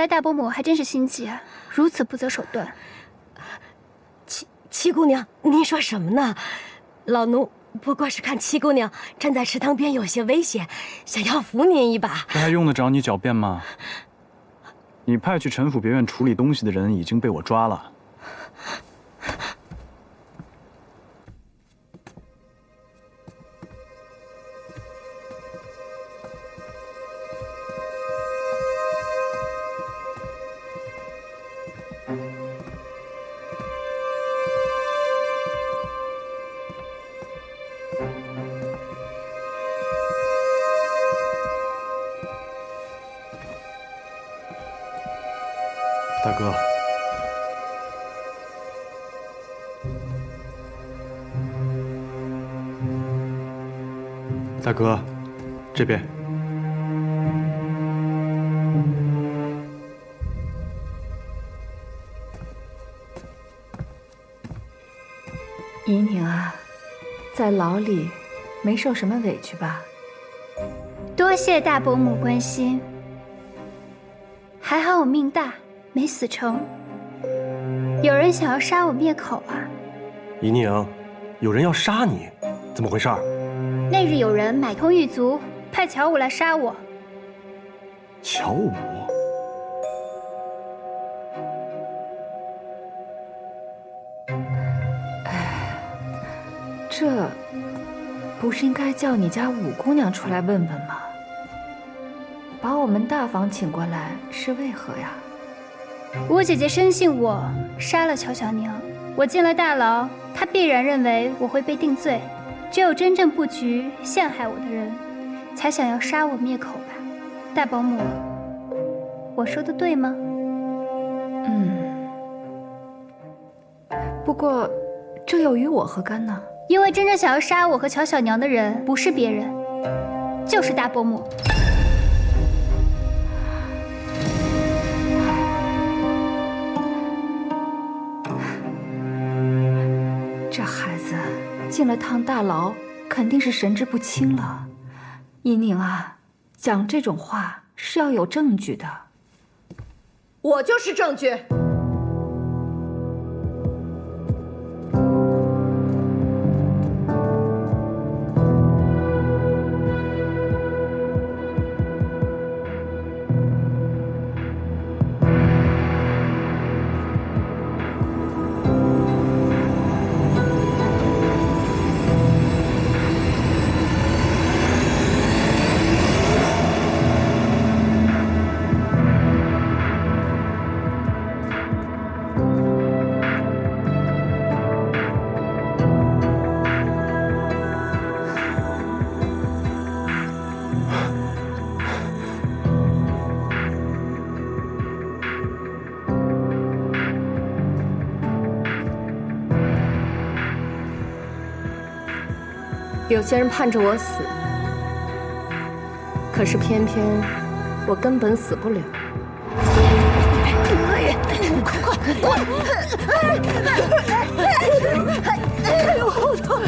来大伯母还真是心急啊，如此不择手段。七姑娘，您说什么呢？老奴不过是看七姑娘站在池塘边有些危险，想要扶您一把。这还用得着你狡辩吗？你派去陈府别院处理东西的人已经被我抓了。大哥，大哥，这边。怡宁啊，在牢里没受什么委屈吧？多谢大伯母关心。还好我命大，没死成。有人想要杀我灭口啊！怡宁，有人要杀你，怎么回事？那日有人买通狱卒，派乔武来杀我。乔武，这不是应该叫你家五姑娘出来问问吗？把我们大房请过来是为何呀？吴姐姐深信我杀了乔小娘，我进了大牢，她必然认为我会被定罪。只有真正布局陷害我的人，才想要杀我灭口吧？大伯母，我说的对吗？不过这又与我何干呢？因为真正想要杀我和乔小娘的人，不是别人，就是大伯母。这孩子进了趟大牢，肯定是神志不清了。怡宁啊，讲这种话是要有证据的。我就是证据。有些人盼着我死，可是偏偏我根本死不了。哎呦，好疼！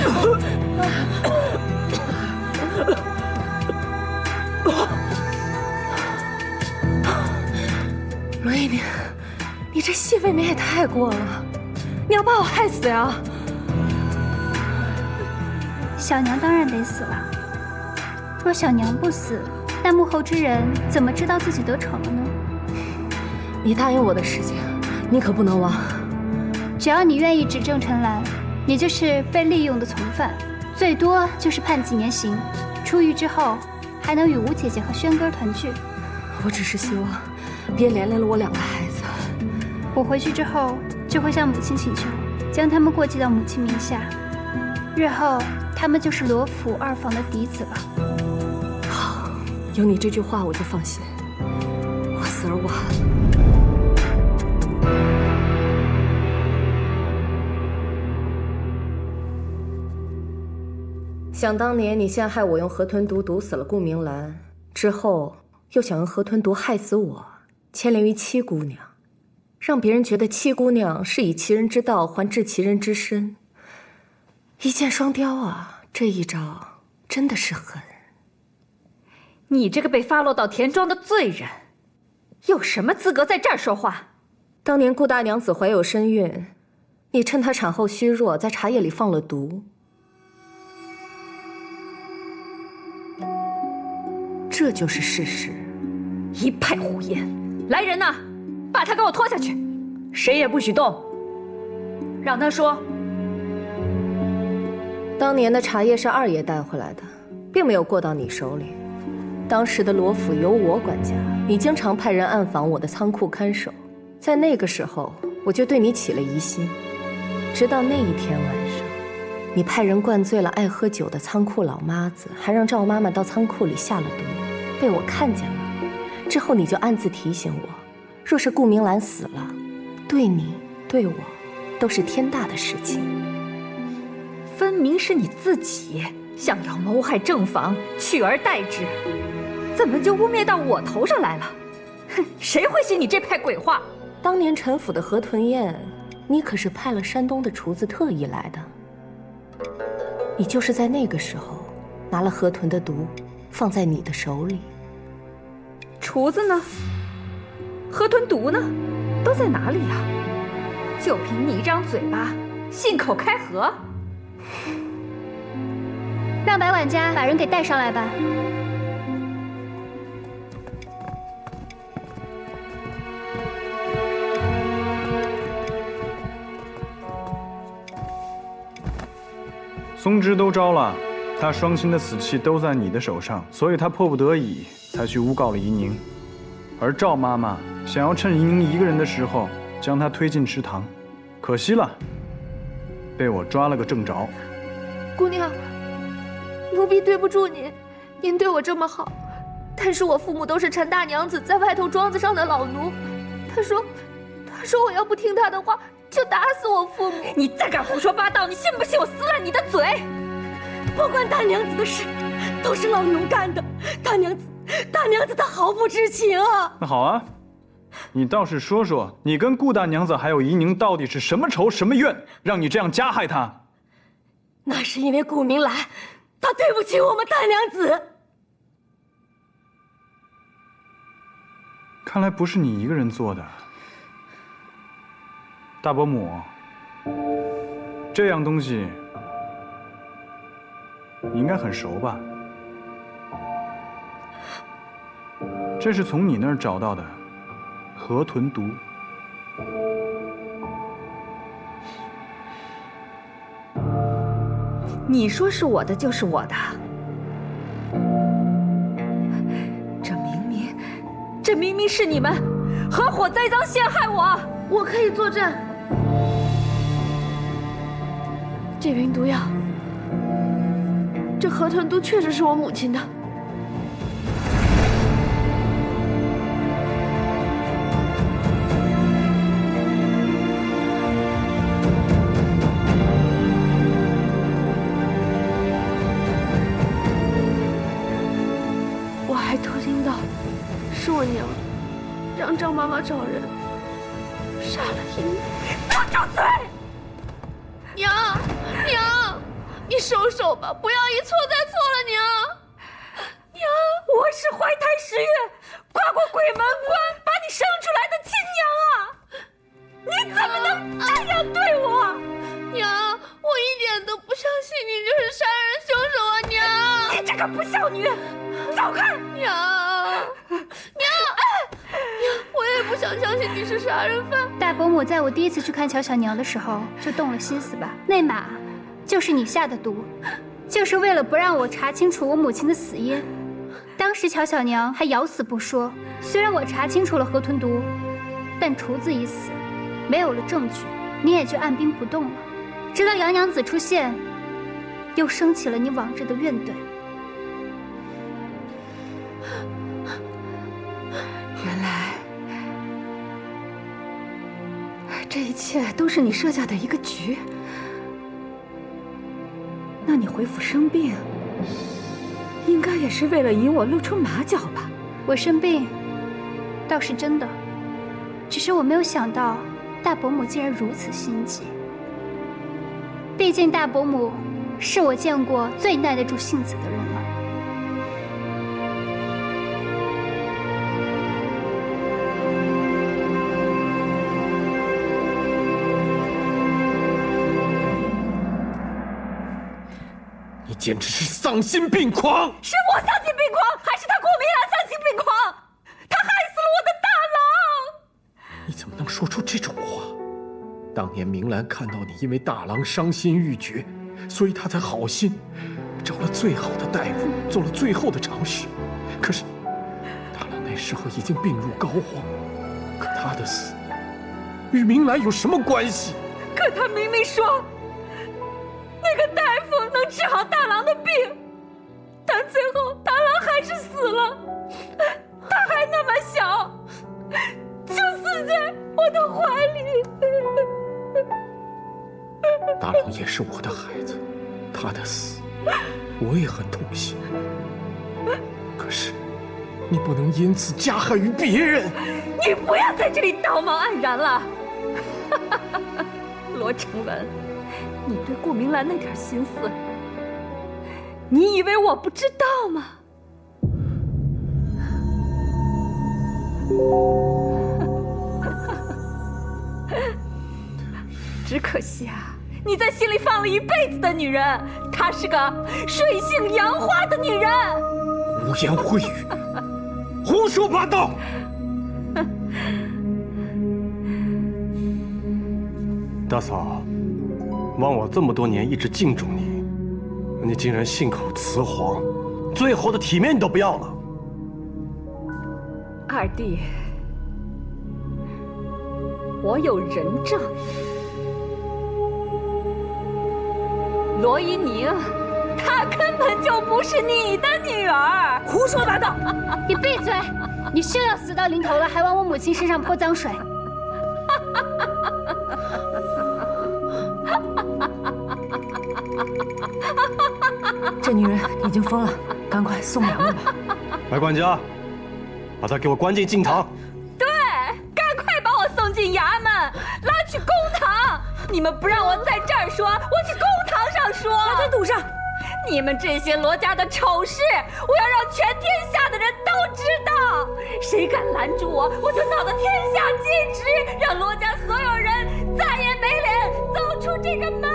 罗一宁，你这戏未免也太过了，你要把我害死呀！小娘当然得死了。若小娘不死，那幕后之人怎么知道自己得逞了呢？你答应我的事情，你可不能忘。只要你愿意指证陈兰，你就是被利用的从犯，最多就是判几年刑。出狱之后，还能与吴姐姐和轩哥团聚。我只是希望，别连累了我2个孩子。我回去之后，就会向母亲请求，将他们过继到母亲名下。日后，他们就是罗府2房的嫡子了。好，有你这句话，我就放心。我死而无憾。想当年，你陷害我用河豚毒毒死了顾明兰，之后又想用河豚毒害死我，牵连于七姑娘，让别人觉得七姑娘是以其人之道还治其人之身。一箭双雕啊！这一招真的是狠。你这个被发落到田庄的罪人，有什么资格在这儿说话？当年顾大娘子怀有身孕，你趁她产后虚弱，在茶叶里放了毒，这就是事实。一派胡言！来人呐，把他给我拖下去！谁也不许动，让他说。当年的茶叶是二爷带回来的，并没有过到你手里。当时的罗府由我管家，你经常派人暗访我的仓库看守，在那个时候我就对你起了疑心。直到那一天晚上，你派人灌醉了爱喝酒的仓库老妈子，还让赵妈妈到仓库里下了毒，被我看见了。之后你就暗自提醒我，若是顾明兰死了，对你对我都是天大的事情。分明是你自己想要谋害正房，取而代之，怎么就污蔑到我头上来了？哼，谁会信你这派鬼话？当年陈府的河豚宴，你可是派了山东的厨子特意来的。你就是在那个时候拿了河豚的毒放在你的手里。厨子呢？河豚毒呢？都在哪里呀？就凭你一张嘴巴，信口开河？让白管家把人给带上来吧。松枝都招了，他双亲的死期都在你的手上，所以他迫不得已才去诬告了怡宁。而赵妈妈想要趁怡宁一个人的时候将她推进池塘，可惜了，被我抓了个正着。姑娘，奴婢对不住您，您对我这么好，但是我父母都是陈大娘子在外头庄子上的老奴，他说我要不听他的话，就打死我父母。你再敢胡说八道，你信不信我撕烂你的嘴？不关大娘子的事，都是老奴干的。大娘子她毫不知情啊！那好啊，你倒是说说，你跟顾大娘子还有怡宁到底是什么仇什么怨，让你这样加害她？那是因为顾明兰，她对不起我们大娘子。看来不是你一个人做的。大伯母，这样东西你应该很熟吧？这是从你那儿找到的河豚毒。你说是我的就是我的，这明明是你们合伙栽赃陷害我。我可以作证，这瓶毒药，这河豚毒确实是我母亲的。我还偷听到，是我娘让赵妈妈找人杀了英女。给我住嘴！娘，你收手吧，不要一错再错了，娘。我是怀胎10月，跨过鬼门关把你生出来的亲娘啊！你怎么能这样对我？娘，我一点都不相信你就是杀人凶手啊，娘！你这个不孝女，走开！娘，我也不想相信你是杀人犯。大伯母在我第一次去看巧巧娘的时候就动了心思吧？那马就是你下的毒，就是为了不让我查清楚我母亲的死因。当时巧巧娘还咬死不说，虽然我查清楚了河豚毒，但厨子已死，没有了证据，你也就按兵不动了。直到杨娘子出现，又升起了你往日的怨怼。原来这一切都是你设下的一个局。那你回府生病，应该也是为了引我露出马脚吧？我生病倒是真的，只是我没有想到大伯母竟然如此心急。毕竟大伯母是我见过最耐得住性子的人了。简直是丧心病狂！是我丧心病狂，还是他顾明兰丧心病狂？他害死了我的大郎！你怎么能说出这种话？当年明兰看到你因为大郎伤心欲绝，所以她才好心找了最好的大夫，做了最后的尝试。可是大郎那时候已经病入膏肓，可他的死与明兰有什么关系？可他明明说那个大夫能治好大郎的病，但最后大郎还是死了。他还那么小，就死在我的怀里。大郎也是我的孩子，他的死我也很痛心。可是你不能因此加害于别人。你不要在这里道貌岸然了。罗成文，你对顾明兰那点心思，你以为我不知道吗？只可惜啊，你在心里放了一辈子的女人，她是个水性杨花的女人。污言秽语，胡说八道！大嫂，望我这么多年一直敬重你，你竟然信口雌黄，最后的体面你都不要了。二弟，我有人证，罗依宁，她根本就不是你的女儿。胡说八道！你闭嘴！你休要死到临头了，还往我母亲身上泼脏水！这女人已经疯了，赶快送衙门吧！白管家，把她给我关进禁堂。对，赶快把我送进衙门，拉去公堂。你们不让我在这儿说，我去公堂上说。把他堵上！你们这些罗家的丑事，我要让全天下的人都知道。谁敢拦住我，我就闹得天下皆知，让罗家所有人再也没脸走出这个门。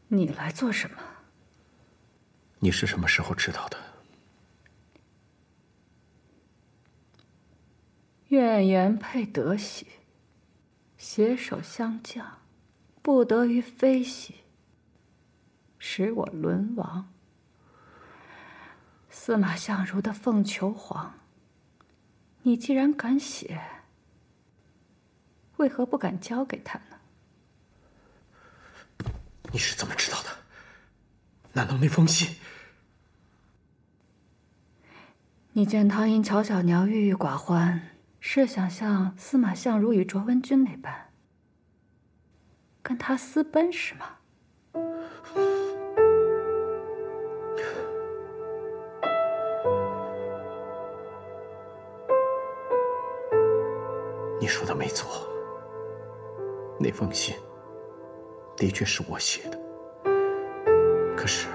你来做什么？你是什么时候知道的？怨言配德喜，携手相降，不得于非喜，使我沦亡。司马相如的凤求凰，你既然敢写，为何不敢交给他呢？你是怎么知道的？难道那封信？你见他因乔小娘郁郁寡欢，是想像司马相如与卓文君那般，跟他私奔是吗？你说的没错，那封信的确是我写的，可是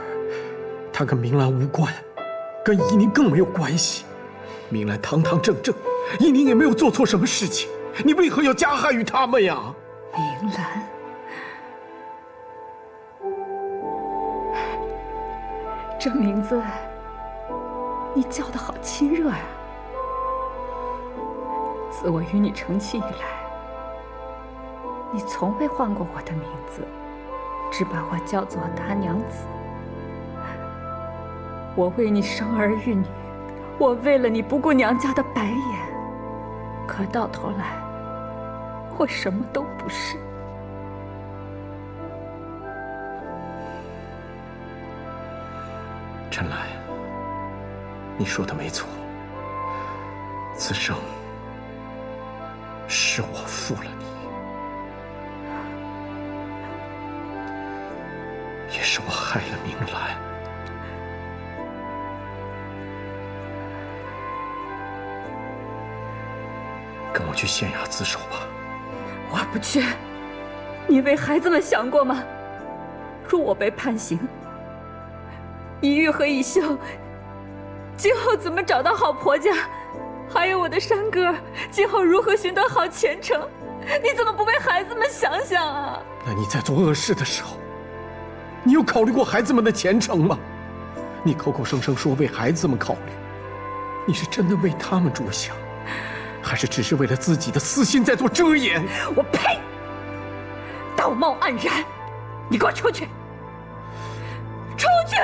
他跟明兰无关，跟依宁更没有关系。明兰堂堂正正，依宁也没有做错什么事情，你为何要加害于他们呀？明兰，这名字你叫得好亲热呀！自我与你成亲以来，你从未唤过我的名字，只把我叫做大娘子。我为你生儿育女，我为了你不顾娘家的白眼，可到头来，我什么都不是。陈来，你说的没错，此生是我负了你。害了明兰。跟我去县衙自首吧。我不去。你为孩子们想过吗？若我被判刑，一玉和一秀今后怎么找到好婆家？还有我的山歌，今后如何寻得好前程？你怎么不为孩子们想想啊？那你在做恶事的时候，你有考虑过孩子们的前程吗？你口口声声说为孩子们考虑，你是真的为他们着想，还是只是为了自己的私心在做遮掩？我呸！道貌岸然！你给我出去！出去！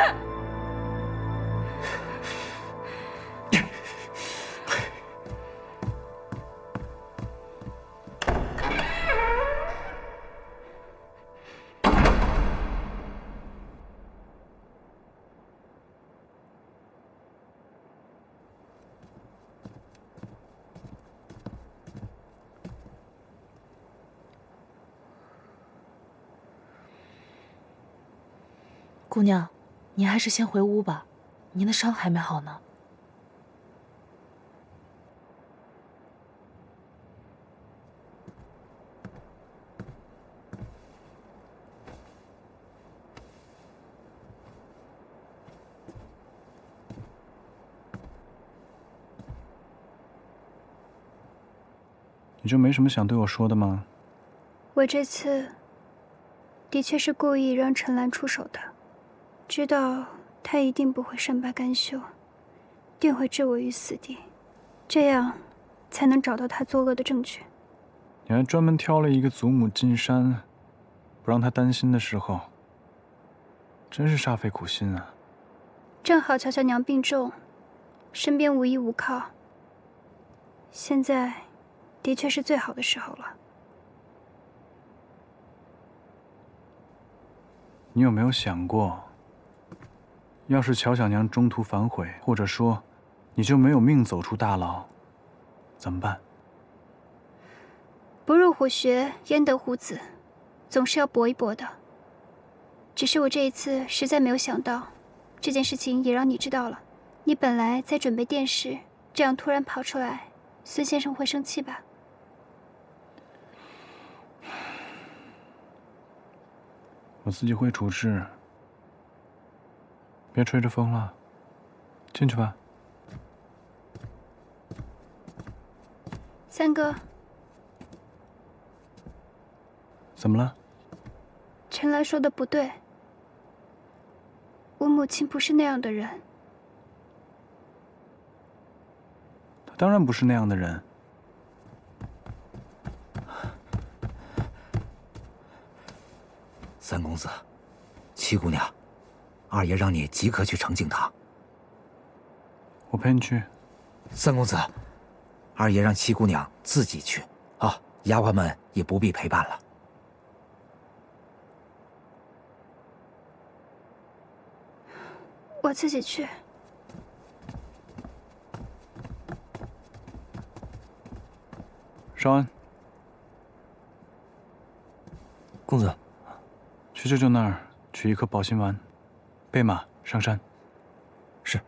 姑娘，您还是先回屋吧，您的伤还没好呢。你就没什么想对我说的吗？我这次的确是故意让陈兰出手的，知道他一定不会善罢甘休，定会置我于死地，这样才能找到他作恶的证据。你还专门挑了一个祖母进山，不让他担心的时候，真是煞费苦心啊。正好乔乔娘病重，身边无依无靠，现在的确是最好的时候了。你有没有想过，要是乔小娘中途反悔，或者说你就没有命走出大牢，怎么办？不入虎穴，焉得虎子，总是要搏一搏的。只是我这一次实在没有想到，这件事情也让你知道了。你本来在准备电视，这样突然跑出来，孙先生会生气吧？我自己会处置，别吹着风了，进去吧。三哥，怎么了？陈兰说的不对，我母亲不是那样的人。她当然不是那样的人。三公子，七姑娘，二爷让你即刻去澄净堂。我陪你去。三公子，二爷让七姑娘自己去啊，丫鬟们也不必陪伴了。我自己去。少安，公子，去舅舅那儿取一颗保心丸，备马上山。是。